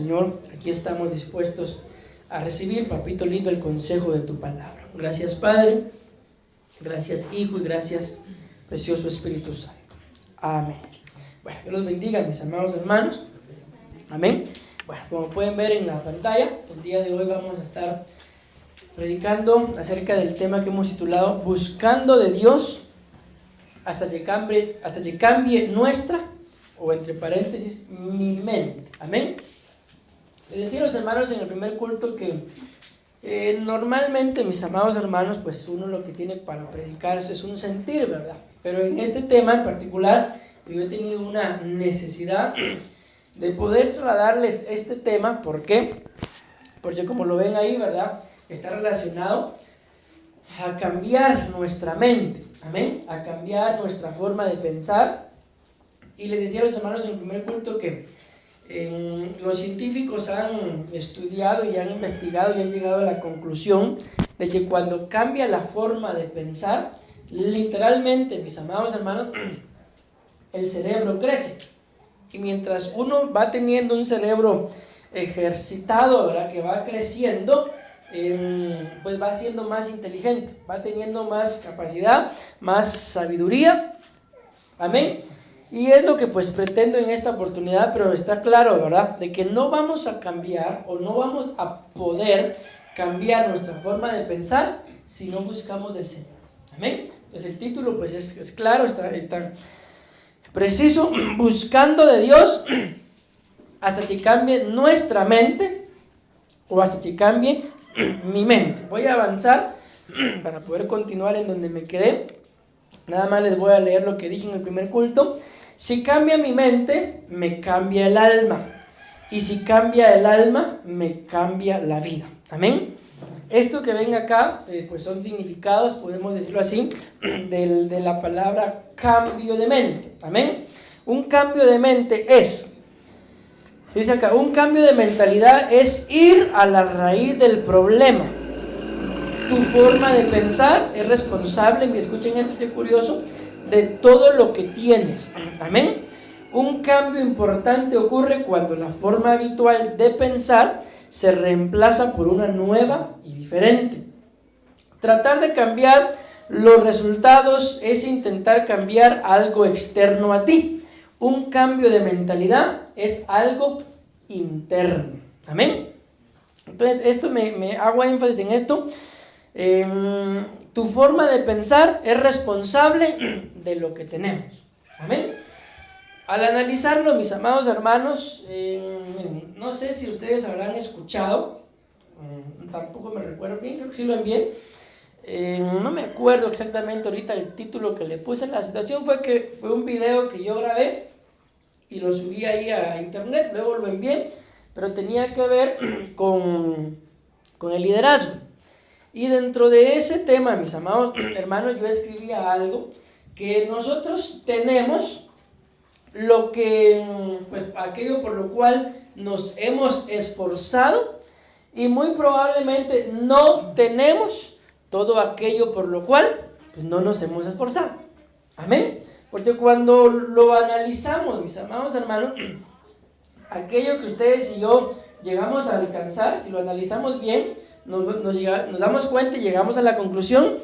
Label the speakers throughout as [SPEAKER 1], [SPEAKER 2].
[SPEAKER 1] Señor, aquí estamos dispuestos a recibir, papito lindo, el consejo de tu palabra. Gracias, Padre, gracias, Hijo, y gracias, precioso Espíritu Santo. Amén. Bueno, Dios los bendiga, mis amados hermanos. Amén. Bueno, como pueden ver en la pantalla, el día de hoy vamos a estar predicando acerca del tema que hemos titulado Buscando de Dios hasta que cambie nuestra, o entre paréntesis, mi mente. Amén. Les decía a los hermanos en el primer culto que normalmente, mis amados hermanos, pues uno lo que tiene para predicarse es un sentir, ¿verdad? Pero en este tema en particular, yo he tenido una necesidad de poder trasladarles este tema. ¿Por qué? Porque como lo ven ahí, ¿verdad?, está relacionado a cambiar nuestra mente, amén, a cambiar nuestra forma de pensar. Y les decía a los hermanos en el primer culto que los científicos han estudiado y han investigado y han llegado a la conclusión de que cuando cambia la forma de pensar, literalmente, mis amados hermanos, el cerebro crece. Y mientras uno va teniendo un cerebro ejercitado, ¿verdad?, que va creciendo, pues va siendo más inteligente, va teniendo más capacidad, más sabiduría. Amén. Y es lo que pues pretendo en esta oportunidad, pero está claro, ¿verdad?, de que no vamos a cambiar o no vamos a poder cambiar nuestra forma de pensar si no buscamos del Señor. Amén. Pues el título pues es claro, está preciso: buscando de Dios hasta que cambie nuestra mente, o hasta que cambie mi mente. Voy a avanzar para poder continuar en donde me quedé. Nada más les voy a leer lo que dije en el primer culto. Si cambia mi mente, me cambia el alma. Y si cambia el alma, me cambia la vida. Amén. Esto que ven acá, pues son significados, podemos decirlo así, de la palabra cambio de mente. Amén. Un cambio de mente dice acá, un cambio de mentalidad es ir a la raíz del problema. Tu forma de pensar es responsable, y escuchen esto, qué curioso, de todo lo que tienes. Amén. Un cambio importante ocurre cuando la forma habitual de pensar se reemplaza por una nueva y diferente. Tratar de cambiar los resultados es intentar cambiar algo externo a ti. Un cambio de mentalidad es algo interno. Amén. Entonces esto me hago énfasis en esto. Tu forma de pensar es responsable de lo que tenemos. Amén. Al analizarlo, mis amados hermanos, no sé si ustedes habrán escuchado, tampoco me recuerdo bien, creo que sí lo envié. No me acuerdo exactamente ahorita el título que le puse. La situación fue que fue un video que yo grabé y lo subí ahí a internet, luego lo envié, pero tenía que ver con el liderazgo. Y dentro de ese tema, mis amados hermanos, yo escribía algo, que nosotros tenemos lo que, pues aquello por lo cual nos hemos esforzado, y muy probablemente no tenemos todo aquello por lo cual pues no nos hemos esforzado. Amén. Porque cuando lo analizamos, mis amados hermanos, aquello que ustedes y yo llegamos a alcanzar, si lo analizamos bien, nos damos cuenta y llegamos a la conclusión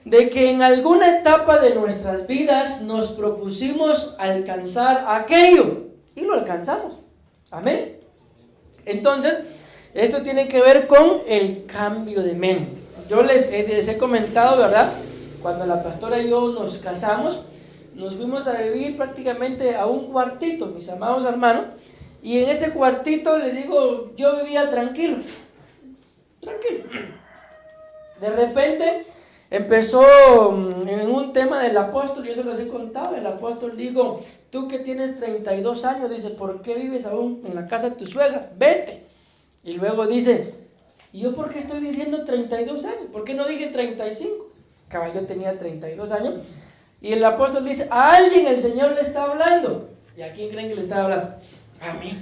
[SPEAKER 1] de que en alguna etapa de nuestras vidas nos propusimos alcanzar aquello y lo alcanzamos. Amén. Entonces, esto tiene que ver con el cambio de mente. Yo les he comentado, ¿verdad? Cuando la pastora y yo nos casamos, nos fuimos a vivir prácticamente a un cuartito, mis amados hermanos, y en ese cuartito, les digo, yo vivía tranquilo. De repente empezó en un tema del apóstol, yo se los he contado. El apóstol dijo: tú que tienes 32 años, dice, ¿por qué vives aún en la casa de tu suegra? Vete. Y luego dice: ¿y yo por qué estoy diciendo 32 años? ¿Por qué no dije 35? Cabal, yo tenía 32 años. Y el apóstol dice: a alguien el Señor le está hablando. ¿Y a quién creen que le está hablando? A mí.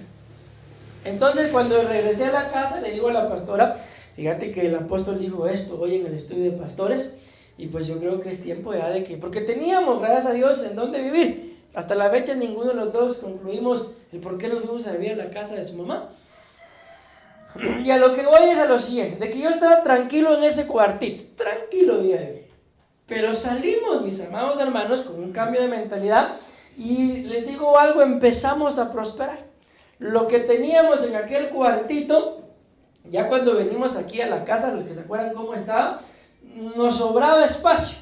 [SPEAKER 1] Entonces, cuando regresé a la casa, le digo a la pastora: fíjate que el apóstol dijo esto hoy en el estudio de pastores, y pues yo creo que es tiempo ya de que, porque teníamos, gracias a Dios, en dónde vivir. Hasta la fecha ninguno de los dos concluimos el por qué nos fuimos a vivir a la casa de su mamá. Y a lo que voy es a lo siguiente, de que yo estaba tranquilo en ese cuartito, tranquilo día de hoy. Pero salimos, mis amados hermanos, con un cambio de mentalidad y les digo algo, empezamos a prosperar. Lo que teníamos en aquel cuartito, ya cuando venimos aquí a la casa, los que se acuerdan cómo estaba, nos sobraba espacio.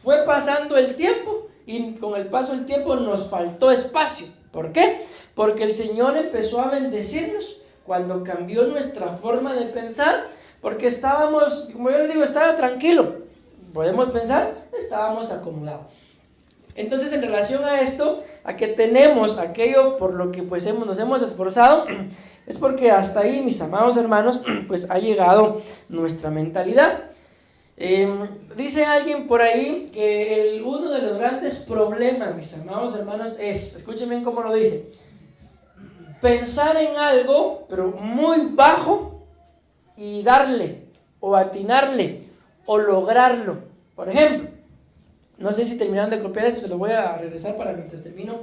[SPEAKER 1] Fue pasando el tiempo y con el paso del tiempo nos faltó espacio. ¿Por qué? Porque el Señor empezó a bendecirnos cuando cambió nuestra forma de pensar, porque estábamos, como yo les digo, estaba tranquilo. Podemos pensar, estábamos acomodados. Entonces, en relación a esto, a que tenemos aquello por lo que pues nos hemos esforzado, es porque hasta ahí, mis amados hermanos, pues ha llegado nuestra mentalidad. Dice alguien por ahí que uno de los grandes problemas, mis amados hermanos, es, escuchen bien cómo lo dice, pensar en algo, pero muy bajo, y darle, o atinarle, o lograrlo. Por ejemplo, no sé si terminaron de copiar esto, se lo voy a regresar para mientras termino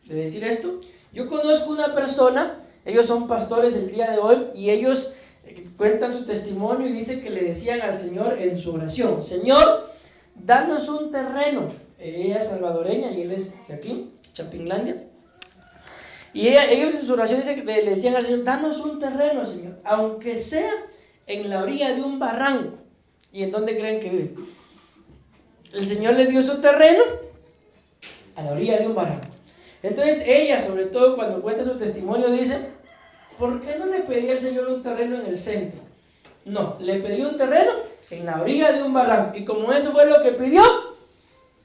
[SPEAKER 1] de decir esto. Yo conozco una persona, ellos son pastores el día de hoy, y ellos cuentan su testimonio y dice que le decían al Señor en su oración: Señor, danos un terreno. Ella es salvadoreña y él es de aquí, Chapinlandia. Y ellos en su oración dice que le decían al Señor: danos un terreno, Señor, aunque sea en la orilla de un barranco. ¿Y en dónde creen que vive? El Señor le dio su terreno a la orilla de un barranco. Entonces ella, sobre todo cuando cuenta su testimonio, dice: ¿por qué no le pedí al Señor un terreno en el centro? No, le pedí un terreno en la orilla de un barranco. Y como eso fue lo que pidió,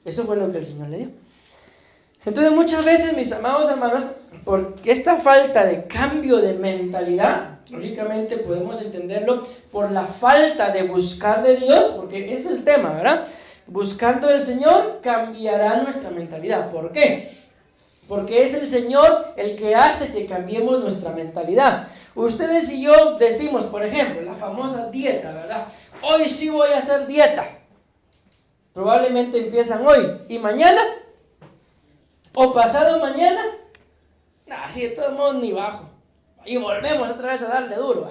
[SPEAKER 1] eso fue lo que el Señor le dio. Entonces muchas veces, mis amados hermanos, por esta falta de cambio de mentalidad, lógicamente podemos entenderlo por la falta de buscar de Dios, porque es el tema, ¿verdad? Buscando del Señor cambiará nuestra mentalidad. ¿Por qué? Porque es el Señor el que hace que cambiemos nuestra mentalidad. Ustedes y yo decimos, por ejemplo, la famosa dieta, ¿verdad? Hoy sí voy a hacer dieta. Probablemente empiezan hoy y mañana, o pasado mañana, así de todos modos ni bajo. Y volvemos otra vez a darle duro.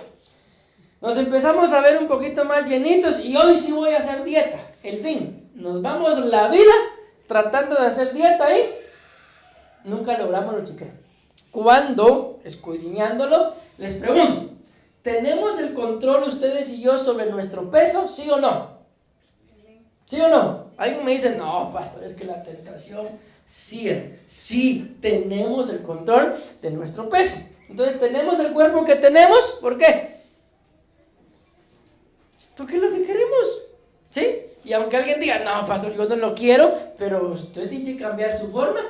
[SPEAKER 1] Nos empezamos a ver un poquito más llenitos y hoy sí voy a hacer dieta. En fin, nos vamos la vida tratando de hacer dieta y nunca logramos lo que queremos. Cuando, escudriñándolo, les pregunto: ¿tenemos el control ustedes y yo sobre nuestro peso? ¿Sí o no? ¿Sí o no? Alguien me dice: no, pastor, es que la tentación sigue. Sí, tenemos el control de nuestro peso. Entonces, ¿tenemos el cuerpo que tenemos? ¿Por qué? Porque es lo que queremos. ¿Sí? Y aunque alguien diga: no, pastor, yo no lo quiero, pero usted tiene que cambiar su forma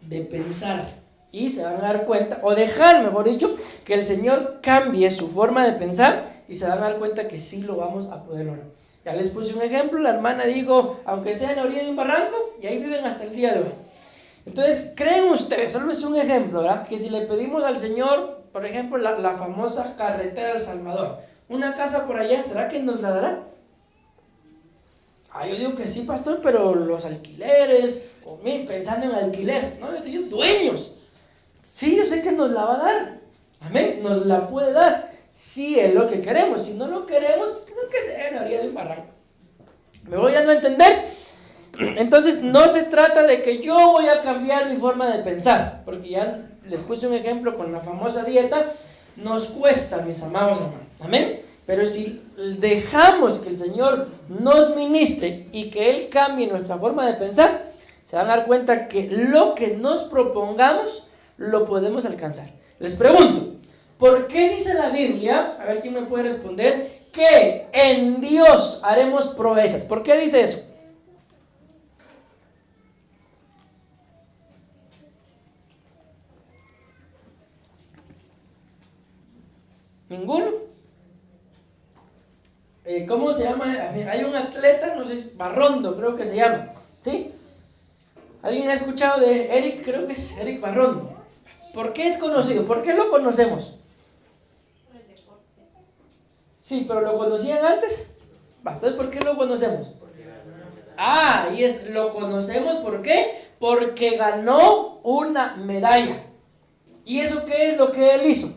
[SPEAKER 1] de pensar. Y se van a dar cuenta, o dejar, mejor dicho, que el Señor cambie su forma de pensar y se van a dar cuenta que sí lo vamos a poder lograr. Ya les puse un ejemplo, la hermana dijo: aunque sea en la orilla de un barranco, y ahí viven hasta el día de hoy. Entonces, ¿creen ustedes, solo es un ejemplo, ¿verdad?, que si le pedimos al Señor, por ejemplo, la famosa carretera del Salvador, una casa por allá, ¿será que nos la dará? Yo digo que sí, pastor, pero los alquileres, o pensando en alquiler, no, yo estoy dueños. Sí, yo sé que nos la va a dar. Amén, nos la puede dar. Si es lo que queremos. Si no lo queremos, pues que sea en la orilla de un barranco. ¿Me voy a no entender? Entonces, no se trata de que yo voy a cambiar mi forma de pensar, porque ya les puse un ejemplo con la famosa dieta. Nos cuesta, mis amados hermanos. Amén. Pero si dejamos que el Señor nos ministre y que Él cambie nuestra forma de pensar, se van a dar cuenta que lo que nos propongamos lo podemos alcanzar. Les pregunto: ¿por qué dice la Biblia, a ver quién me puede responder, que en Dios haremos proezas? ¿Por qué dice eso? ¿Ninguno? ¿Cómo se llama? Hay un atleta, no sé, Barrondo creo que se llama, ¿sí? ¿Alguien ha escuchado de Eric? Creo que es Eric Barrondo. ¿Por qué es conocido? ¿Por qué lo conocemos? Por el deporte. Sí, pero ¿lo conocían antes? Entonces, ¿por qué lo conocemos? Lo conocemos, ¿por qué? porque ganó una medalla. ¿Y eso qué es lo que él hizo?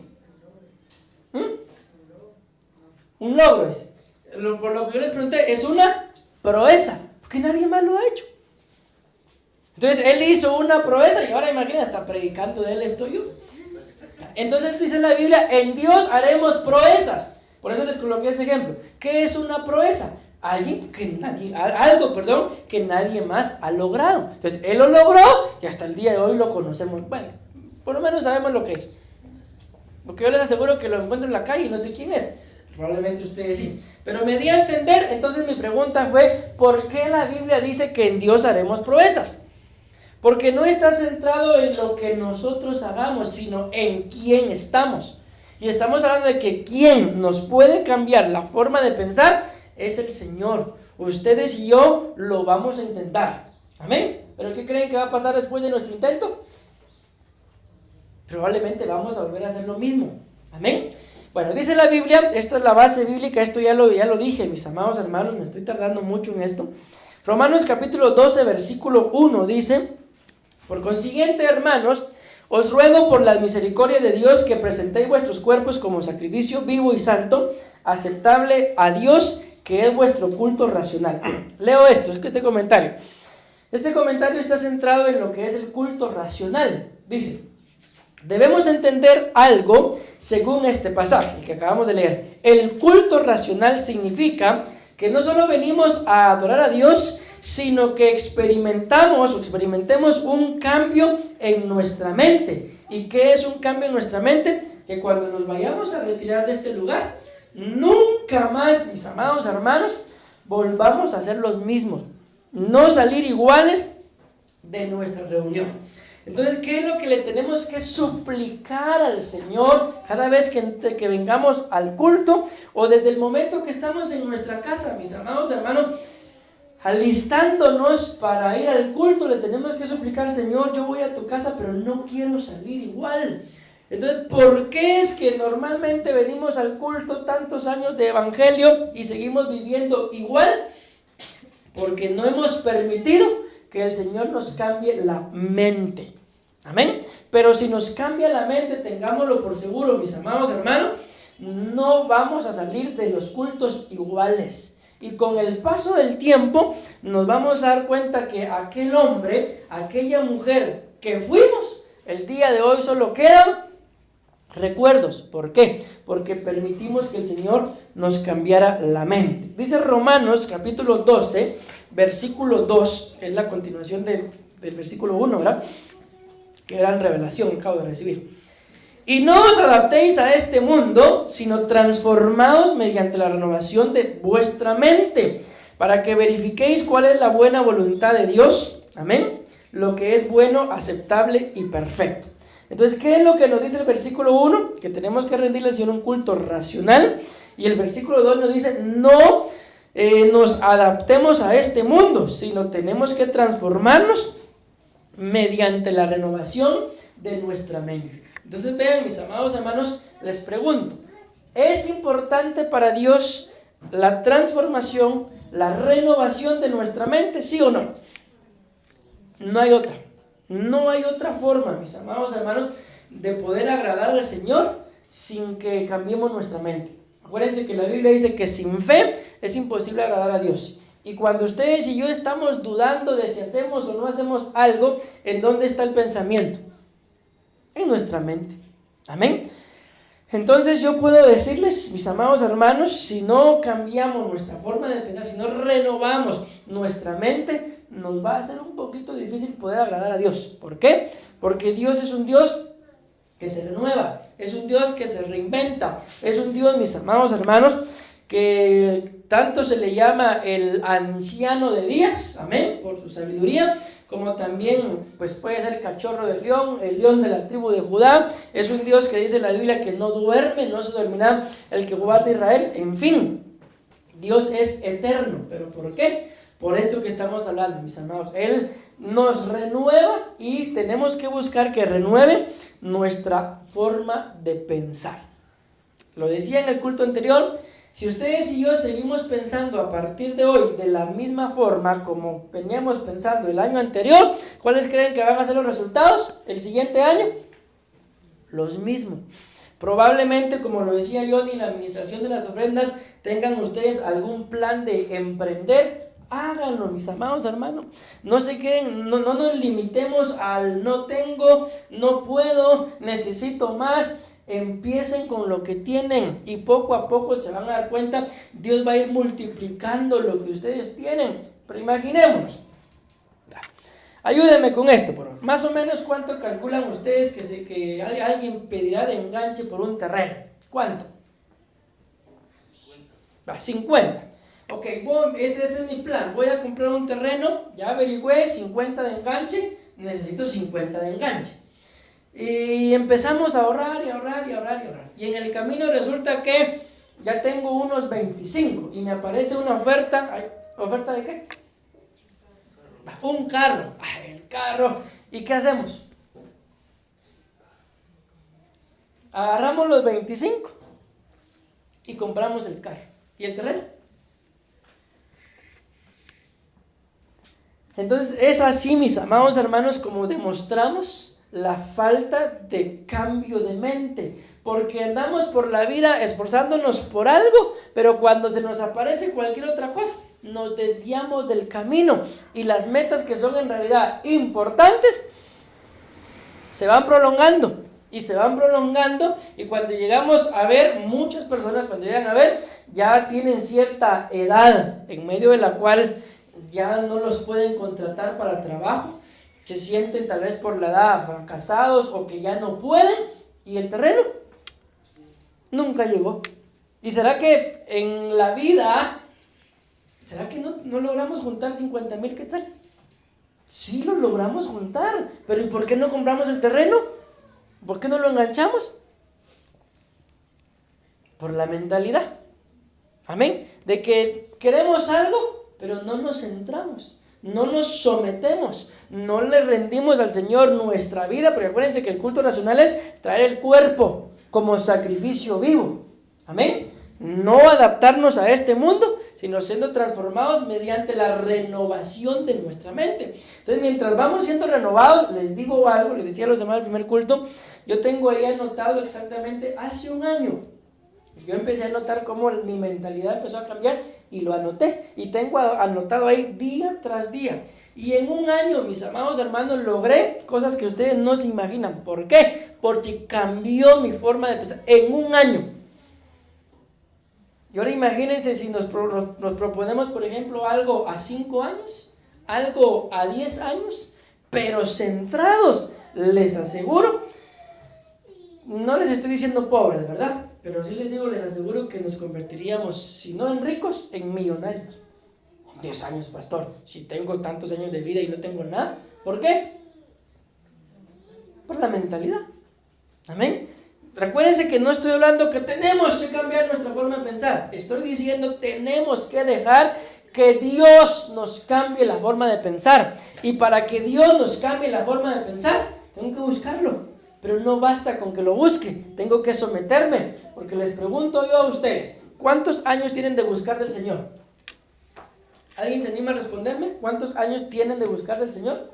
[SPEAKER 1] Un logro es. Por lo que yo les pregunté, es una proeza, porque nadie más lo ha hecho. Entonces él hizo una proeza y ahora imagínate, hasta predicando de él estoy yo. Entonces dice la Biblia, en Dios haremos proezas. Por eso les coloqué ese ejemplo. ¿Qué es una proeza? Algo que nadie más ha logrado. Entonces él lo logró y hasta el día de hoy lo conocemos. Bueno, por lo menos sabemos lo que es. Porque yo les aseguro que lo encuentro en la calle y no sé quién es. Probablemente ustedes sí. Pero me di a entender. Entonces mi pregunta fue, ¿por qué la Biblia dice que en Dios haremos proezas? Porque no está centrado en lo que nosotros hagamos, sino en quién estamos. Y estamos hablando de que quien nos puede cambiar la forma de pensar es el Señor. Ustedes y yo lo vamos a intentar. Amén. ¿Pero qué creen que va a pasar después de nuestro intento? Probablemente vamos a volver a hacer lo mismo. Amén. Bueno, dice la Biblia, esta es la base bíblica, esto ya lo dije, mis amados hermanos, me estoy tardando mucho en esto. Romanos capítulo 12, versículo 1 dice: por consiguiente, hermanos, os ruego por la misericordia de Dios que presentéis vuestros cuerpos como sacrificio vivo y santo, aceptable a Dios, que es vuestro culto racional. Leo esto, es que este comentario. Este comentario está centrado en lo que es el culto racional. Dice: debemos entender algo según este pasaje que acabamos de leer. El culto racional significa que no solo venimos a adorar a Dios, sino que experimentemos un cambio en nuestra mente. ¿Y qué es un cambio en nuestra mente? Que cuando nos vayamos a retirar de este lugar, nunca más, mis amados hermanos, volvamos a ser los mismos, no salir iguales de nuestra reunión. Entonces, ¿qué es lo que le tenemos que suplicar al Señor cada vez que vengamos al culto, o desde el momento que estamos en nuestra casa, mis amados hermanos? Alistándonos para ir al culto, le tenemos que suplicar: Señor, yo voy a tu casa, pero no quiero salir igual. Entonces, ¿por qué es que normalmente venimos al culto tantos años de evangelio y seguimos viviendo igual? Porque no hemos permitido que el Señor nos cambie la mente. Amén. Pero si nos cambia la mente, tengámoslo por seguro, mis amados hermanos, no vamos a salir de los cultos iguales. Y con el paso del tiempo nos vamos a dar cuenta que aquel hombre, aquella mujer que fuimos, el día de hoy solo quedan recuerdos. ¿Por qué? Porque permitimos que el Señor nos cambiara la mente. Dice Romanos capítulo 12, versículo 2, es la continuación del versículo 1, ¿verdad? Qué gran revelación acabo de recibir. Y no os adaptéis a este mundo, sino transformaos mediante la renovación de vuestra mente, para que verifiquéis cuál es la buena voluntad de Dios. Amén. Lo que es bueno, aceptable y perfecto. Entonces, ¿qué es lo que nos dice el versículo 1? Que tenemos que rendirle al Señor un culto racional. Y el versículo 2 nos dice: no nos adaptemos a este mundo, sino tenemos que transformarnos mediante la renovación de nuestra mente. Entonces vean, mis amados hermanos, les pregunto: ¿es importante para Dios la transformación, la renovación de nuestra mente? ¿Sí o no? No hay otra. No hay otra forma, mis amados hermanos, de poder agradar al Señor sin que cambiemos nuestra mente. Acuérdense que la Biblia dice que sin fe es imposible agradar a Dios. Y cuando ustedes y yo estamos dudando de si hacemos o no hacemos algo, ¿en dónde está el pensamiento? En nuestra mente. Amén. Entonces yo puedo decirles, mis amados hermanos, si no cambiamos nuestra forma de pensar, si no renovamos nuestra mente, nos va a ser un poquito difícil poder agradar a Dios. ¿Por qué? Porque Dios es un Dios que se renueva, es un Dios que se reinventa, es un Dios, mis amados hermanos, que tanto se le llama el anciano de días, amén, por su sabiduría, como también pues puede ser cachorro de león, el león de la tribu de Judá. Es un Dios que dice la Biblia que no duerme, no se dormirá el que guarda a Israel. En fin, Dios es eterno. ¿Pero por qué? Por esto que estamos hablando, mis amados. Él nos renueva y tenemos que buscar que renueve nuestra forma de pensar. Lo decía en el culto anterior, Si ustedes y yo seguimos pensando a partir de hoy de la misma forma como veníamos pensando el año anterior, ¿cuáles creen que van a ser los resultados el siguiente año? Los mismos. Probablemente, como lo decía Johnny, en la administración de las ofrendas, tengan ustedes algún plan de emprender. Háganlo, mis amados hermanos. No se queden, no nos limitemos al no tengo, no puedo, necesito más. Empiecen con lo que tienen y poco a poco se van a dar cuenta. Dios va a ir multiplicando lo que ustedes tienen. Pero imaginémonos. Ayúdenme con esto, por favor. Más o menos, ¿cuánto calculan ustedes que alguien pedirá de enganche por un terreno? ¿Cuánto? 50. Ok, este es mi plan. Voy a comprar un terreno, ya averigüé, 50 de enganche, necesito 50 de enganche. Y empezamos a ahorrar y ahorrar y ahorrar y ahorrar. Y en el camino resulta que ya tengo unos 25 y me aparece una oferta. ¿Oferta de qué? Un carro. El carro. ¿Y qué hacemos? Agarramos los 25 y compramos el carro. ¿Y el terreno? Entonces es así, mis amados hermanos, como demostramos la falta de cambio de mente, porque andamos por la vida esforzándonos por algo, pero cuando se nos aparece cualquier otra cosa, nos desviamos del camino y las metas que son en realidad importantes se van prolongando y se van prolongando, y cuando llegamos a ver, muchas personas cuando llegan a ver ya tienen cierta edad en medio de la cual ya no los pueden contratar para trabajo, se sienten tal vez por la edad fracasados o que ya no pueden, y el terreno nunca llegó. ¿Y será que en la vida, será que no logramos juntar 50,000 quetzales? Sí lo logramos juntar, pero ¿y por qué no compramos el terreno? ¿Por qué no lo enganchamos? Por la mentalidad, amén, de que queremos algo, pero no nos centramos, no nos sometemos, no le rendimos al Señor nuestra vida, porque acuérdense que el culto nacional es traer el cuerpo como sacrificio vivo, amén, no adaptarnos a este mundo, sino siendo transformados mediante la renovación de nuestra mente. Entonces, mientras vamos siendo renovados, les digo algo, les decía a los demás del primer culto, yo tengo ahí anotado exactamente hace un año. Yo empecé a notar cómo mi mentalidad empezó a cambiar y lo anoté. Y tengo anotado ahí día tras día. Y en un año, mis amados hermanos, logré cosas que ustedes no se imaginan. ¿Por qué? Porque cambió mi forma de pensar en un año. Y ahora imagínense si nos proponemos, por ejemplo, algo a 5 años, algo a 10 años, pero centrados, les aseguro, no les estoy diciendo pobres, ¿verdad? Pero sí les digo, les aseguro que nos convertiríamos, si no en ricos, en millonarios. 10 años, pastor, si tengo tantos años de vida y no tengo nada, ¿por qué? Por la mentalidad, amén. Recuérdense que no estoy hablando que tenemos que cambiar nuestra forma de pensar, estoy diciendo tenemos que dejar que Dios nos cambie la forma de pensar, y para que Dios nos cambie la forma de pensar, tengo que buscarlo. Pero no basta con que lo busque, tengo que someterme, porque les pregunto yo a ustedes, ¿cuántos años tienen de buscar del Señor? ¿Alguien se anima a responderme? ¿Cuántos años tienen de buscar del Señor?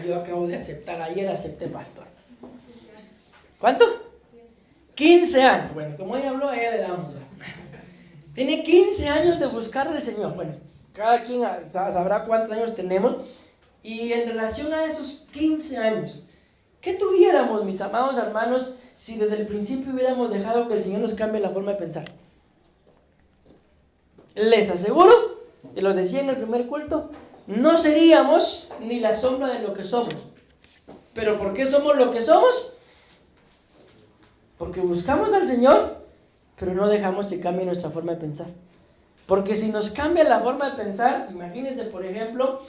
[SPEAKER 1] Yo acabo de aceptar, ayer acepté, pastor. ¿Cuánto? 15 años. Bueno, como ella habló, a ella le damos. Tiene 15 años de buscar del Señor. Bueno, cada quien sabrá cuántos años tenemos. Y en relación a esos 15 años, ¿qué tuviéramos, mis amados hermanos, si desde el principio hubiéramos dejado que el Señor nos cambie la forma de pensar? Les aseguro, y lo decía en el primer culto, no seríamos ni la sombra de lo que somos. ¿Pero por qué somos lo que somos? Porque buscamos al Señor, pero no dejamos que cambie nuestra forma de pensar. Porque si nos cambia la forma de pensar, imagínense, por ejemplo,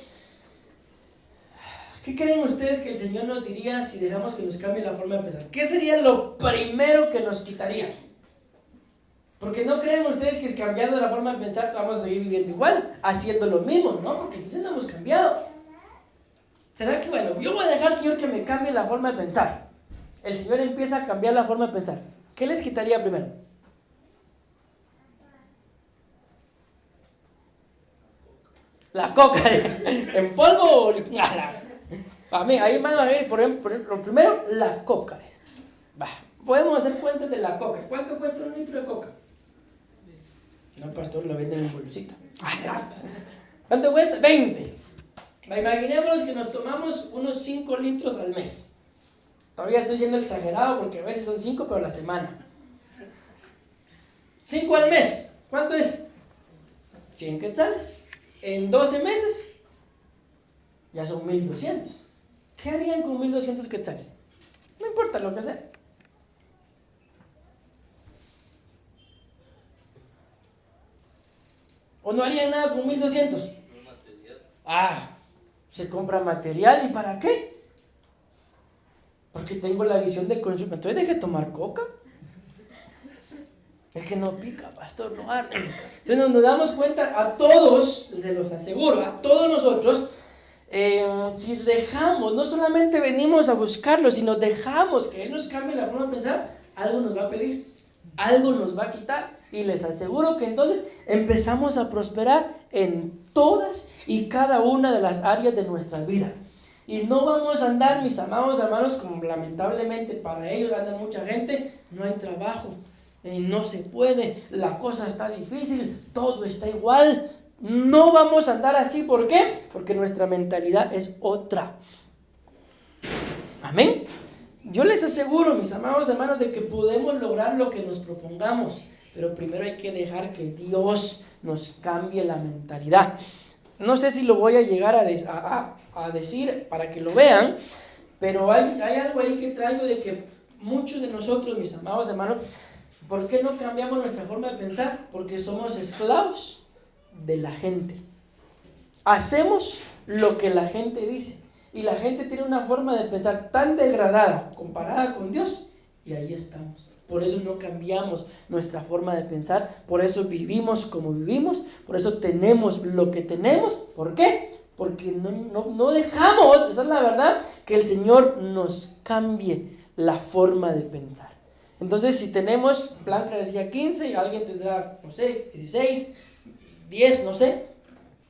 [SPEAKER 1] ¿qué creen ustedes que el Señor nos diría si dejamos que nos cambie la forma de pensar? ¿Qué sería lo primero que nos quitaría? Porque no creen ustedes que es cambiando la forma de pensar vamos a seguir viviendo igual, haciendo lo mismo, ¿no? Porque entonces no hemos cambiado. ¿Será que, bueno, yo voy a dejar, Señor, que me cambie la forma de pensar? El Señor empieza a cambiar la forma de pensar. ¿Qué les quitaría primero? La coca. ¿En polvo o a mí, ahí van a ver, por ejemplo, primero, la coca. Podemos hacer cuentas de la coca. ¿Cuánto cuesta un litro de coca? No, pastor, lo venden en bolsita. ¿Cuánto cuesta? 20. Imaginemos que nos tomamos unos 5 litros al mes. Todavía estoy yendo exagerado porque a veces son 5, pero a la semana. 5 al mes. ¿Cuánto es? 100 quetzales. En 12 meses ya son 1200. ¿Qué harían con 1200 quetzales? No importa lo que sea. ¿O no harían nada con 1200? Se compra material. ¿Y para qué? Porque tengo la visión de consumo. Entonces deje de tomar coca. Es que no pica, pastor, no arde. Entonces nos damos cuenta a todos, se los aseguro, a todos nosotros, si dejamos, no solamente venimos a buscarlo, sino dejamos que Él nos cambie la forma de pensar, algo nos va a pedir, algo nos va a quitar. Y les aseguro que entonces empezamos a prosperar en todas y cada una de las áreas de nuestra vida. Y no vamos a andar, mis amados hermanos, como lamentablemente para ellos anda mucha gente, no hay trabajo. No se puede, la cosa está difícil, todo está igual. No vamos a andar así. ¿Por qué? Porque nuestra mentalidad es otra. Amén. Yo les aseguro, mis amados hermanos, de que podemos lograr lo que nos propongamos, pero primero hay que dejar que Dios nos cambie la mentalidad. No sé si lo voy a llegar a decir para que lo vean, pero hay algo ahí que traigo de que muchos de nosotros, mis amados hermanos, ¿por qué no cambiamos nuestra forma de pensar? Porque somos esclavos de la gente. Hacemos lo que la gente dice. Y la gente tiene una forma de pensar tan degradada comparada con Dios. Y ahí estamos. Por eso no cambiamos nuestra forma de pensar. Por eso vivimos como vivimos. Por eso tenemos lo que tenemos. ¿Por qué? Porque no dejamos, esa es la verdad, que el Señor nos cambie la forma de pensar. Entonces, si tenemos, Blanca decía 15, y alguien tendrá, no sé, 16, 10, no sé,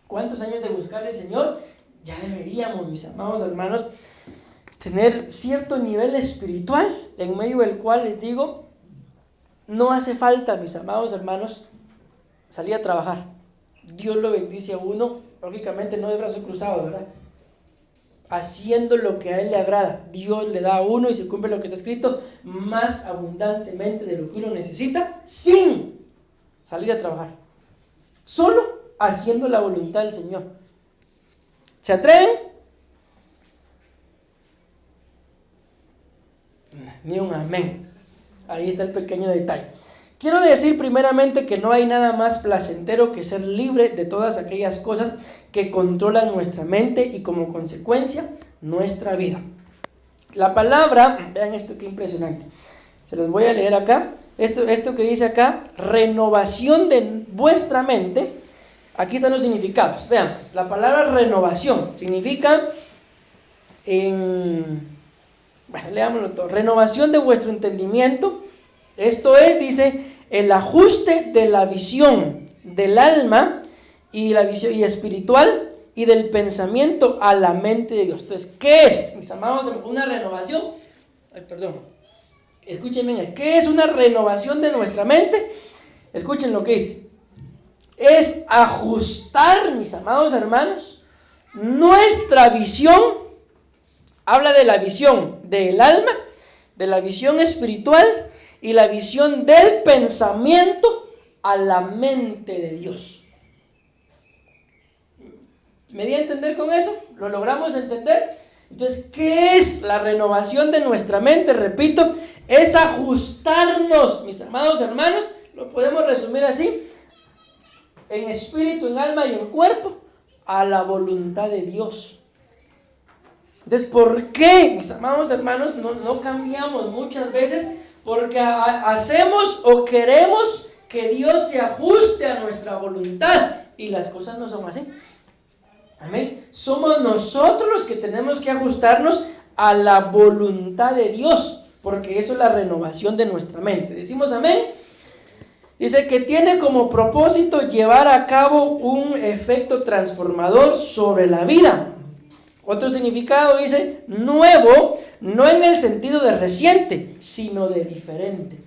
[SPEAKER 1] cuántos años de buscar al Señor, ya deberíamos, mis amados hermanos, tener cierto nivel espiritual, en medio del cual les digo, no hace falta, mis amados hermanos, salir a trabajar. Dios lo bendice a uno, lógicamente no de brazos cruzados, ¿verdad? Haciendo lo que a Él le agrada. Dios le da a uno y se cumple lo que está escrito más abundantemente de lo que uno necesita, sin salir a trabajar, solo haciendo la voluntad del Señor. ¿Se atreven? Ni un amén. Ahí está el pequeño detalle. Quiero decir primeramente que no hay nada más placentero que ser libre de todas aquellas cosas que controlan nuestra mente y como consecuencia nuestra vida. La palabra, vean esto qué impresionante, se los voy a leer acá, esto que dice acá, renovación de vuestra mente. Aquí están los significados, veamos, la palabra renovación significa, leámoslo todo, renovación de vuestro entendimiento, esto es, dice, el ajuste de la visión del alma y la visión y espiritual y del pensamiento a la mente de Dios. Entonces, ¿qué es, mis amados, una renovación? Escúchenme, ¿qué es una renovación de nuestra mente? Escuchen lo que dice. Es ajustar, mis amados hermanos, nuestra visión. Habla de la visión del alma, de la visión espiritual y la visión del pensamiento a la mente de Dios. ¿Me di a entender con eso? ¿Lo logramos entender? Entonces, ¿qué es la renovación de nuestra mente? Repito, es ajustarnos, mis amados hermanos, lo podemos resumir así, en espíritu, en alma y en cuerpo, a la voluntad de Dios. Entonces, ¿por qué, mis amados hermanos, no cambiamos muchas veces? Porque hacemos o queremos que Dios se ajuste a nuestra voluntad y las cosas no son así. Amén. Somos nosotros los que tenemos que ajustarnos a la voluntad de Dios, porque eso es la renovación de nuestra mente. Decimos amén. Dice que tiene como propósito llevar a cabo un efecto transformador sobre la vida. Otro significado dice nuevo, no en el sentido de reciente, sino de diferente.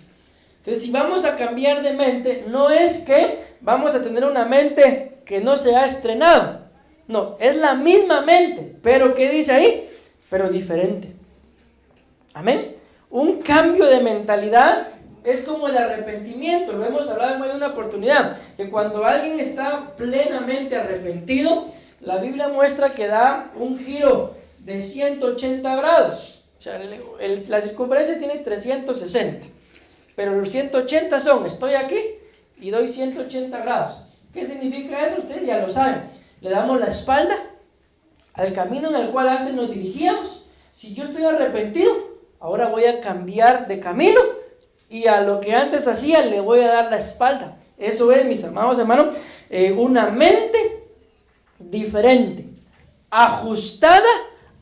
[SPEAKER 1] Entonces, si vamos a cambiar de mente, no es que vamos a tener una mente que no se ha estrenado. No, es la misma mente, pero ¿qué dice ahí? Pero diferente. Amén. Un cambio de mentalidad es como el arrepentimiento. Lo hemos hablado en más de una oportunidad, que cuando alguien está plenamente arrepentido, la Biblia muestra que da un giro de 180 grados. O sea, la circunferencia tiene 360, pero los 180 son, estoy aquí y doy 180 grados. ¿Qué significa eso? Ustedes ya lo saben. Le damos la espalda al camino en el cual antes nos dirigíamos. Si yo estoy arrepentido, ahora voy a cambiar de camino y a lo que antes hacía le voy a dar la espalda. Eso es, mis amados hermanos, una mente diferente, ajustada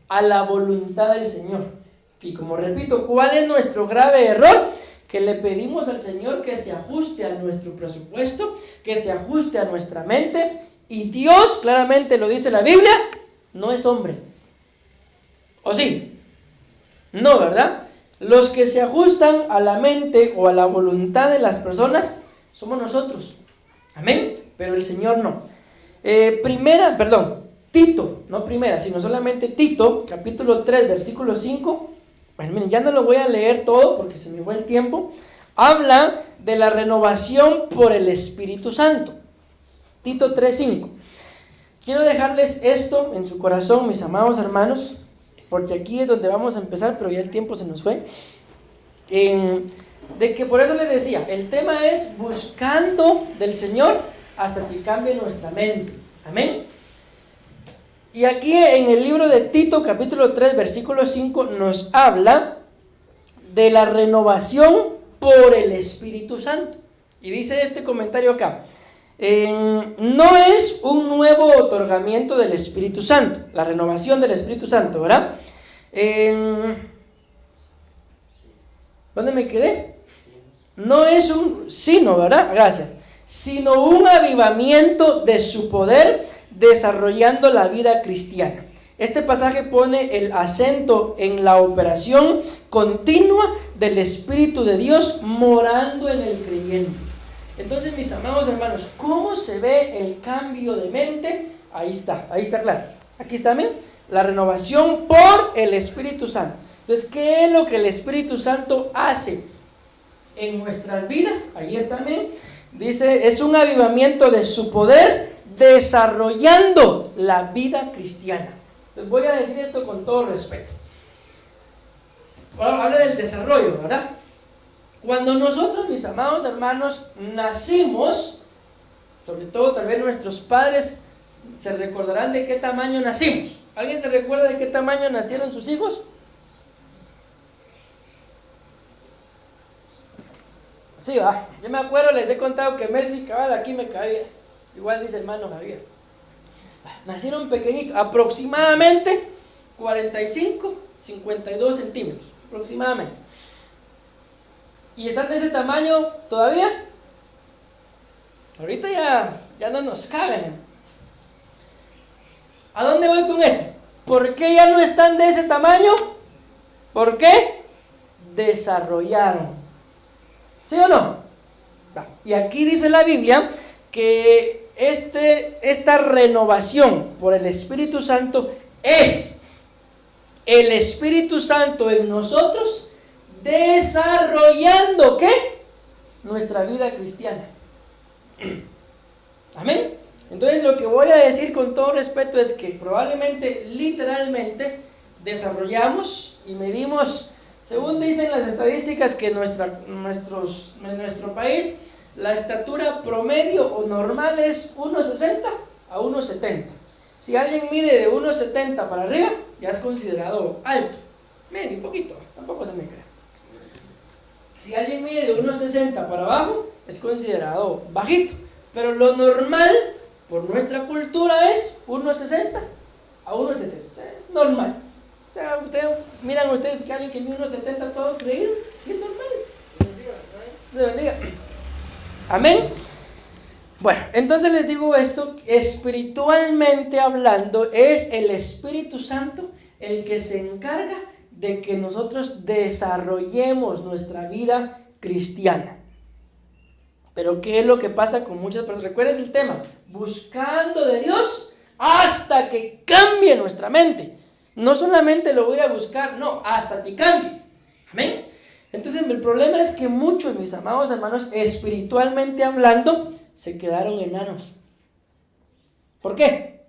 [SPEAKER 1] a la voluntad del Señor. Y como repito, ¿cuál es nuestro grave error? Que le pedimos al Señor que se ajuste a nuestro presupuesto, que se ajuste a nuestra mente, y Dios, claramente lo dice la Biblia, no es hombre. ¿O sí? No, ¿verdad? Los que se ajustan a la mente o a la voluntad de las personas somos nosotros. Amén. Pero el Señor no. Tito, no primera, sino solamente Tito, capítulo 3, versículo 5. Bueno, miren, ya no lo voy a leer todo porque se me fue el tiempo. Habla de la renovación por el Espíritu Santo. Tito 3, 5. Quiero dejarles esto en su corazón, mis amados hermanos, porque aquí es donde vamos a empezar, pero ya el tiempo se nos fue. De que por eso les decía, el tema es buscando del Señor hasta que cambie nuestra mente. Amén. Y aquí en el libro de Tito, capítulo 3, versículo 5, nos habla de la renovación por el Espíritu Santo. Y dice este comentario acá. No es un nuevo otorgamiento del Espíritu Santo, la renovación del Espíritu Santo, ¿verdad? ¿Dónde me quedé? No es un sino, ¿verdad? Gracias. Sino un avivamiento de su poder desarrollando la vida cristiana. Este pasaje pone el acento en la operación continua del Espíritu de Dios morando en el creyente. Entonces, mis amados hermanos, ¿cómo se ve el cambio de mente? Ahí está claro. Aquí está, ¿bien? La renovación por el Espíritu Santo. Entonces, ¿qué es lo que el Espíritu Santo hace en nuestras vidas? Ahí está, ¿bien? Dice, es un avivamiento de su poder desarrollando la vida cristiana. Entonces, voy a decir esto con todo respeto. Ahora habla del desarrollo, ¿verdad? Cuando nosotros, mis amados hermanos, nacimos, sobre todo tal vez nuestros padres se recordarán de qué tamaño nacimos. ¿Alguien se recuerda de qué tamaño nacieron sus hijos? Sí, va. Yo me acuerdo, les he contado que Mercy cabal aquí me caía. Igual dice hermano Javier. Nacieron pequeñitos, aproximadamente 45, 52 centímetros, aproximadamente. ¿Y están de ese tamaño todavía? Ahorita ya no nos caben. ¿A dónde voy con esto? ¿Por qué ya no están de ese tamaño? ¿Por qué? Desarrollaron. ¿Sí o no? Y aquí dice la Biblia que esta renovación por el Espíritu Santo es el Espíritu Santo en nosotros desarrollando ¿qué? Nuestra vida cristiana. Amén. Entonces lo que voy a decir con todo respeto es que probablemente, literalmente, desarrollamos y medimos, según dicen las estadísticas, que en nuestro país la estatura promedio o normal es 1.60 a 1.70. Si alguien mide de 1.70 para arriba, ya es considerado alto. Medio, un poquito, tampoco se me crea. Si alguien mide de 1.60 para abajo, es considerado bajito. Pero lo normal, por nuestra cultura es 1,60 a 1,70. Normal. O sea, miran ustedes que alguien que mide 1,70 todo creído, sí es normal. Dios bendiga. Amén. Bueno, entonces les digo esto, espiritualmente hablando, es el Espíritu Santo el que se encarga de que nosotros desarrollemos nuestra vida cristiana. Pero ¿qué es lo que pasa con muchas personas? Recuerden el tema, buscando de Dios hasta que cambie nuestra mente. No solamente lo voy a buscar, no, hasta que cambie. Amén. Entonces el problema es que muchos, mis amados hermanos, espiritualmente hablando, se quedaron enanos. ¿Por qué?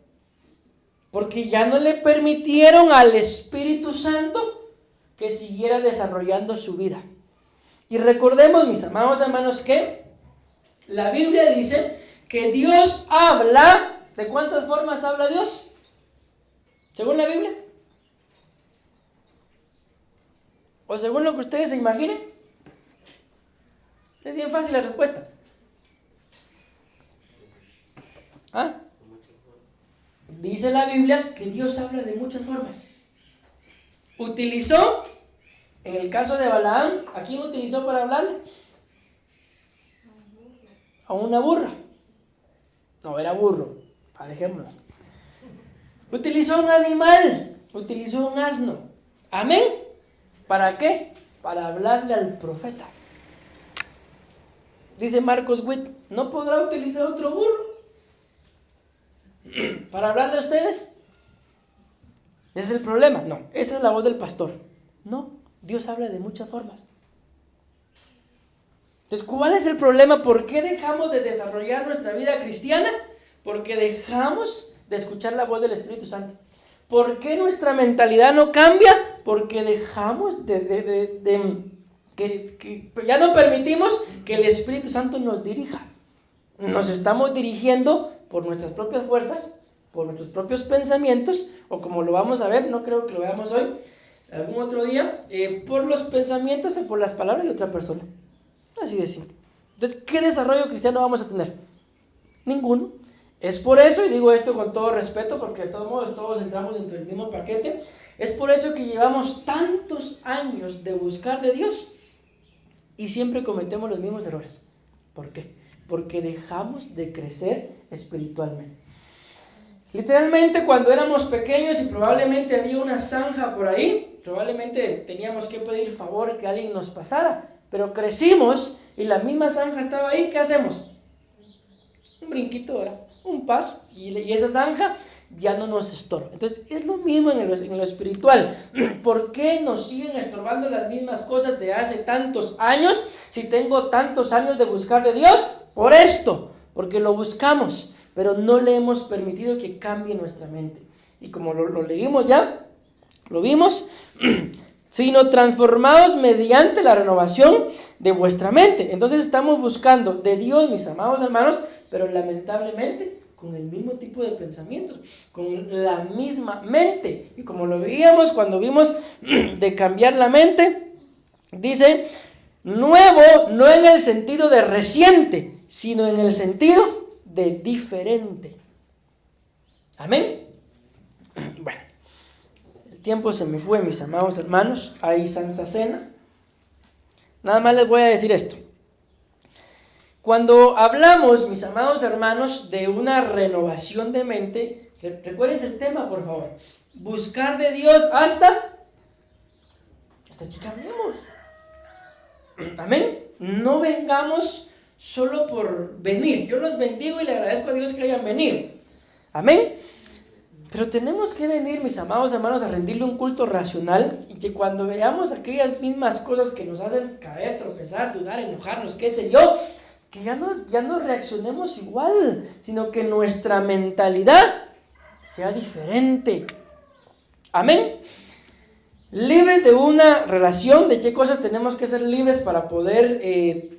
[SPEAKER 1] Porque ya no le permitieron al Espíritu Santo que siguiera desarrollando su vida. Y recordemos, mis amados hermanos, que la Biblia dice que Dios habla. ¿De cuántas formas habla Dios? Según la Biblia. ¿O según lo que ustedes se imaginen? Es bien fácil la respuesta. ¿Ah? Dice la Biblia que Dios habla de muchas formas. Utilizó, en el caso de Balaam, ¿a quién utilizó para hablarle? A una burra. No, era burro, dejémoslo. Utilizó un animal, utilizó un asno. Amén. ¿Para qué? Para hablarle al profeta. Dice Marcos Witt, ¿no podrá utilizar otro burro para hablarle a ustedes? Ese es el problema. No, esa es la voz del pastor. No, Dios habla de muchas formas. Entonces, ¿cuál es el problema? ¿Por qué dejamos de desarrollar nuestra vida cristiana? Porque dejamos de escuchar la voz del Espíritu Santo. ¿Por qué nuestra mentalidad no cambia? Porque dejamos que ya no permitimos que el Espíritu Santo nos dirija. Nos estamos dirigiendo por nuestras propias fuerzas, por nuestros propios pensamientos, o como lo vamos a ver, no creo que lo veamos hoy, algún otro día, por los pensamientos o por las palabras de otra persona. Así de simple. Entonces, ¿qué desarrollo cristiano vamos a tener? Ninguno. Es por eso, y digo esto con todo respeto, porque de todos modos todos entramos dentro del mismo paquete, es por eso que llevamos tantos años de buscar de Dios y siempre cometemos los mismos errores. ¿Por qué? Porque dejamos de crecer espiritualmente. Literalmente, cuando éramos pequeños y probablemente había una zanja por ahí, probablemente teníamos que pedir favor que alguien nos pasara, pero crecimos y la misma zanja estaba ahí. ¿Qué hacemos? Un brinquito, ¿verdad? Un paso, y esa zanja ya no nos estorba. Entonces es lo mismo en lo espiritual. ¿Por qué nos siguen estorbando las mismas cosas de hace tantos años si tengo tantos años de buscar de Dios? Por esto, porque lo buscamos, pero no le hemos permitido que cambie nuestra mente. Y como lo leímos ya, lo vimos, sino transformados mediante la renovación de vuestra mente. Entonces estamos buscando de Dios, mis amados hermanos, pero lamentablemente con el mismo tipo de pensamientos, con la misma mente. Y como lo veíamos cuando vimos de cambiar la mente, dice, nuevo no en el sentido de reciente, sino en el sentido de diferente. Amén. Bueno, el tiempo se me fue, mis amados hermanos. Hay Santa Cena. Nada más les voy a decir esto. Cuando hablamos, mis amados hermanos, de una renovación de mente, recuerden el tema, por favor. Buscar de Dios hasta que cambiemos. Amén. No vengamos solo por venir. Yo los bendigo y le agradezco a Dios que hayan venido. Amén. Pero tenemos que venir, mis amados hermanos, a rendirle un culto racional, y que cuando veamos aquellas mismas cosas que nos hacen caer, tropezar, dudar, enojarnos, qué sé yo, que ya no reaccionemos igual, sino que nuestra mentalidad sea diferente. Amén. Libres de una relación, ¿de qué cosas tenemos que ser libres para poder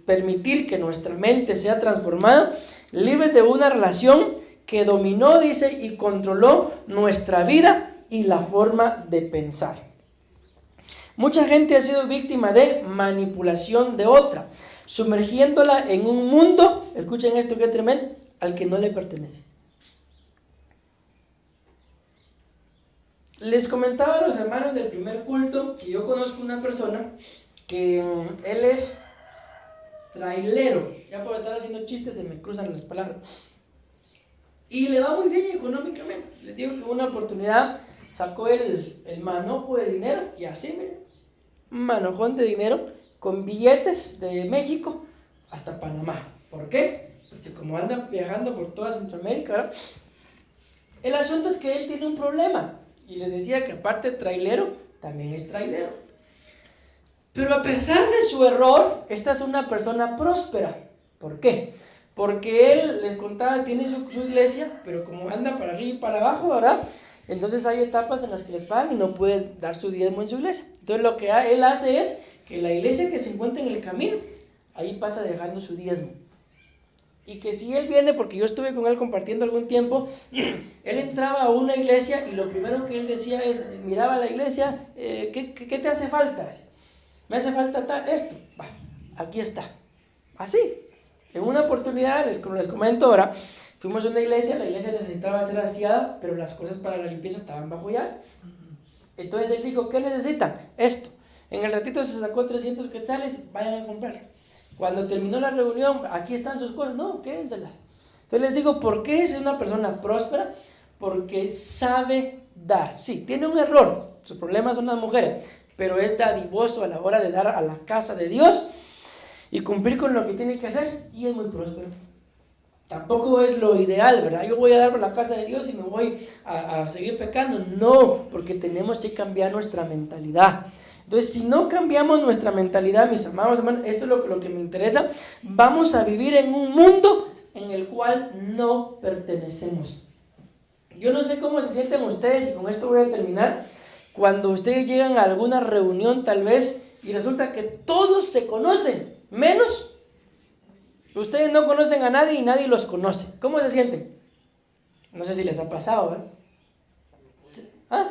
[SPEAKER 1] permitir que nuestra mente sea transformada? Libres de una relación que dominó, dice, y controló nuestra vida y la forma de pensar. Mucha gente ha sido víctima de manipulación de otra, sumergiéndola en un mundo, escuchen esto que tremendo, al que no le pertenece. Les comentaba a los hermanos del primer culto que yo conozco una persona que él es trailero. Ya por estar haciendo chistes se me cruzan las palabras. Y le va muy bien económicamente. Les digo que en una oportunidad sacó el manojo de dinero y así, miren, un manojón de dinero con billetes de México hasta Panamá. ¿Por qué? Porque como anda viajando por toda Centroamérica, ¿verdad? El asunto es que él tiene un problema. Y le decía que aparte de trailero, también es trailero. Pero a pesar de su error, esta es una persona próspera. ¿Por qué? Porque él, les contaba, tiene su iglesia, pero como anda para arriba y para abajo, ¿verdad? Entonces hay etapas en las que les pagan y no puede dar su diezmo en su iglesia. Entonces lo que él hace es que la iglesia que se encuentra en el camino, ahí pasa dejando su diezmo. Y que si él viene, porque yo estuve con él compartiendo algún tiempo, él entraba a una iglesia y lo primero que él decía es, miraba a la iglesia, ¿qué te hace falta? Me hace falta esto, va, aquí está, así. En una oportunidad, como les comento ahora, fuimos a una iglesia, la iglesia necesitaba ser aseada, pero las cosas para la limpieza estaban bajo llave. Entonces él dijo, ¿qué necesitan? Esto. En el ratito se sacó 300 quetzales, vayan a comprarlo. Cuando terminó la reunión, aquí están sus cosas, no, quédenselas. Entonces les digo, ¿por qué es una persona próspera? Porque sabe dar. Sí, tiene un error, sus problemas son las mujeres, pero es dadivoso a la hora de dar a la casa de Dios y cumplir con lo que tiene que hacer, y es muy próspero. Tampoco es lo ideal, ¿verdad? Yo voy a dar por la casa de Dios y me voy a seguir pecando. No, porque tenemos que cambiar nuestra mentalidad. Entonces, si no cambiamos nuestra mentalidad, mis amados hermanos, esto es lo que me interesa, vamos a vivir en un mundo en el cual no pertenecemos. Yo no sé cómo se sienten ustedes, y con esto voy a terminar, cuando ustedes llegan a alguna reunión tal vez y resulta que todos se conocen, menos ustedes no conocen a nadie y nadie los conoce. ¿Cómo se sienten? No sé si les ha pasado, ¿verdad? ¿Ah?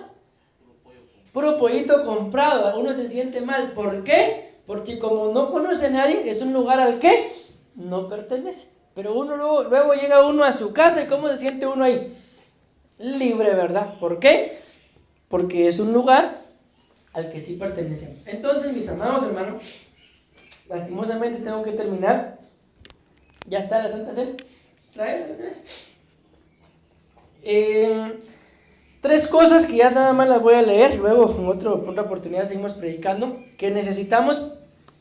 [SPEAKER 1] Puro pollito comprado, uno se siente mal. ¿Por qué? Porque como no conoce a nadie, es un lugar al que no pertenece. Pero uno luego llega uno a su casa, y ¿cómo se siente uno ahí? Libre, ¿verdad? ¿Por qué? Porque es un lugar al que sí pertenecemos. Entonces, mis amados hermanos, lastimosamente tengo que terminar. Ya está la Santa Cena. Tres cosas que ya nada más las voy a leer, luego en otra oportunidad seguimos predicando, que necesitamos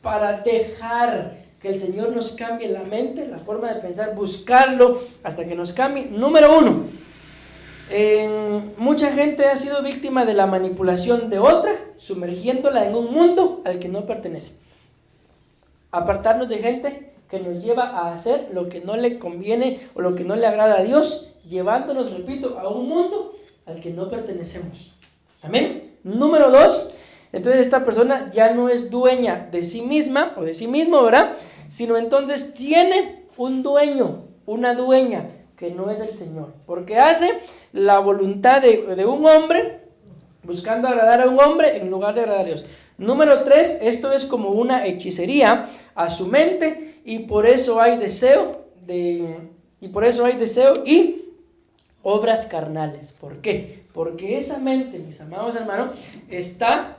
[SPEAKER 1] para dejar que el Señor nos cambie la mente, la forma de pensar, buscarlo hasta que nos cambie. Número 1, mucha gente ha sido víctima de la manipulación de otra, sumergiéndola en un mundo al que no pertenece. Apartarnos de gente que nos lleva a hacer lo que no le conviene o lo que no le agrada a Dios, llevándonos, repito, a un mundo al que no pertenecemos. Amén. Número 2, entonces esta persona ya no es dueña de sí misma o de sí mismo, ¿verdad? Sino entonces tiene un dueño, una dueña que no es el Señor, porque hace la voluntad de un hombre, buscando agradar a un hombre en lugar de agradar a Dios. Número 3, esto es como una hechicería a su mente, y por eso hay deseo y obras carnales. ¿Por qué? Porque esa mente, mis amados hermanos, está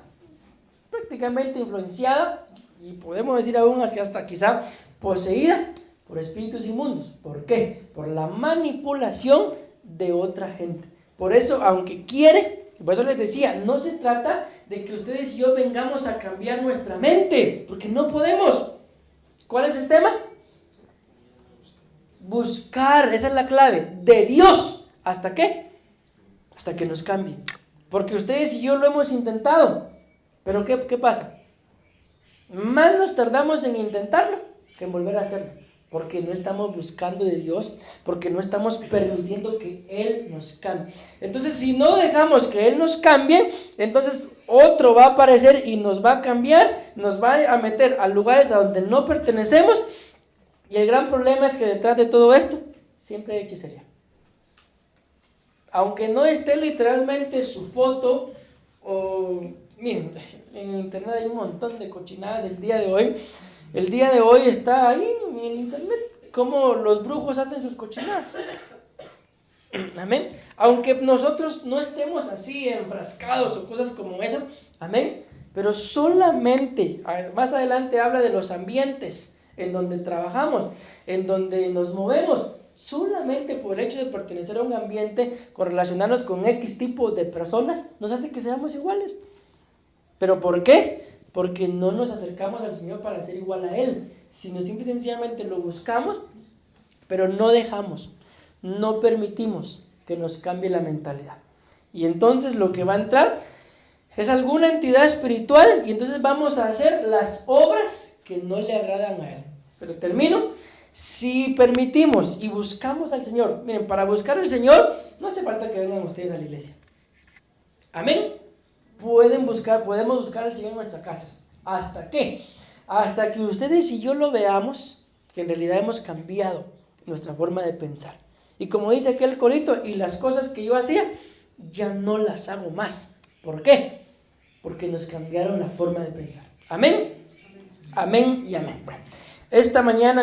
[SPEAKER 1] prácticamente influenciada, y podemos decir aún que hasta quizá poseída por espíritus inmundos. ¿Por qué? Por la manipulación de otra gente. Por eso, aunque quiere, por eso les decía, no se trata de que ustedes y yo vengamos a cambiar nuestra mente, porque no podemos. ¿Cuál es el tema? Buscar, esa es la clave, de Dios. ¿Hasta qué? Hasta que nos cambie. Porque ustedes y yo lo hemos intentado. Pero ¿qué pasa? Más nos tardamos en intentarlo que en volver a hacerlo. Porque no estamos buscando de Dios, porque no estamos permitiendo que Él nos cambie. Entonces, si no dejamos que Él nos cambie, entonces otro va a aparecer y nos va a cambiar, nos va a meter a lugares a donde no pertenecemos. Y el gran problema es que detrás de todo esto siempre hay hechicería. Aunque no esté literalmente su foto, o miren, en internet hay un montón de cochinadas el día de hoy. El día de hoy está ahí en el internet cómo los brujos hacen sus cochinadas. Amén. Aunque nosotros no estemos así enfrascados o cosas como esas. Amén. Pero solamente, más adelante habla de los ambientes en donde trabajamos, en donde nos movemos. Solamente por el hecho de pertenecer a un ambiente, correlacionarnos con X tipo de personas, nos hace que seamos iguales. ¿Pero por qué? Porque no nos acercamos al Señor para ser igual a Él, sino simple y sencillamente lo buscamos, pero no dejamos, no permitimos que nos cambie la mentalidad. Y entonces lo que va a entrar es alguna entidad espiritual y entonces vamos a hacer las obras que no le agradan a Él. Pero termino. Si permitimos y buscamos al Señor, miren, para buscar al Señor no hace falta que vengan ustedes a la iglesia. Amén. Podemos buscar al Señor en nuestras casas. ¿Hasta qué? Hasta que ustedes y yo lo veamos, que en realidad hemos cambiado nuestra forma de pensar. Y como dice aquel corito, y las cosas que yo hacía, ya no las hago más. ¿Por qué? Porque nos cambiaron la forma de pensar. Amén. Amén y amén. Bueno, esta mañana